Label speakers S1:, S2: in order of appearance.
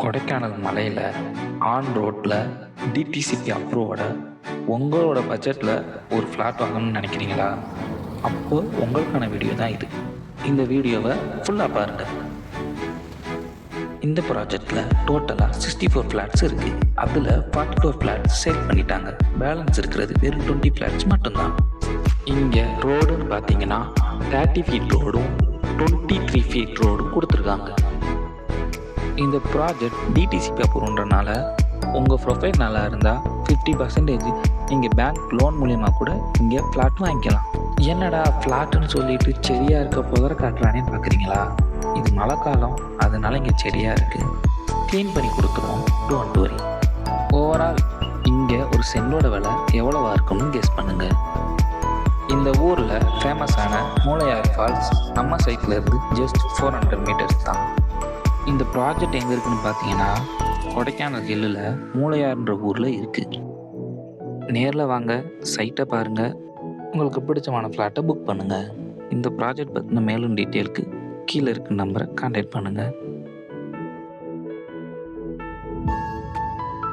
S1: கொடைக்கானல் மலையில் ஆன் ரோட்டில் டிடிசிபி அப்ரூவோட உங்களோட பட்ஜெட்டில் ஒரு ஃப்ளாட் வாங்கணும்னு நினைக்கிறீங்களா? அப்போ உங்களுக்கான வீடியோ தான் இது. இந்த வீடியோவை ஃபுல்லாக பாருங்கள். இந்த ப்ராஜெக்டில் டோட்டலாக 64 ஃப்ளாட்ஸ் இருக்குது. அதில் 44 ஃப்ளாட்ஸ் சேல் பண்ணிட்டாங்க. பேலன்ஸ் இருக்கிறது வெறும் 20 ஃப்ளாட்ஸ் மட்டும்தான். இங்கே ரோடுன்னு பார்த்தீங்கன்னா 30 ஃபீட் ரோடும் 23 ஃபீட் ரோடும் கொடுத்துருக்காங்க. இந்த ப்ராஜெக்ட் டிடிசிபி அப்ரூவ்ன்றனால உங்கள் ப்ரொஃபைல் நல்லா இருந்தால் 50% நீங்கள் பேங்க் லோன் மூலிமா கூட இங்கே ஃப்ளாட் வாங்கிக்கலாம். என்னடா ஃப்ளாட்டுன்னு சொல்லிட்டு செடியாக இருக்க புதற காட்டுறானேன்னு பார்க்குறீங்களா? இது மழை காலம், அதனால இங்கே செடியாக இருக்குது. க்ளீன் பண்ணி கொடுத்துருவோம், டோன்ட் வரி. ஓவரால் இங்கே ஒரு சென்டோட விலை எவ்வளோவா இருக்குன்னு கெஸ் பண்ணுங்கள். இந்த ஊரில் ஃபேமஸான மூளையார் ஃபால்ஸ் நம்ம சைட்லேருந்து ஜஸ்ட் 400 மீட்டர்ஸ் தான். இந்த ப்ராஜெக்ட் எங்கே இருக்குன்னு பார்த்தீங்கன்னா கொடைக்கானல் ஹில்லில் மூளையார்ன்ற ஊரில் இருக்குது. நேரில் வாங்க, சைட்டை பாருங்கள், உங்களுக்கு பிடிச்சமான ஃப்ளாட்டை புக் பண்ணுங்கள். இந்த ப்ராஜெக்ட் பற்றின மேலும் டீட்டெயிலுக்கு கீழே இருக்க நம்பரை கான்டாக்ட் பண்ணுங்கள்.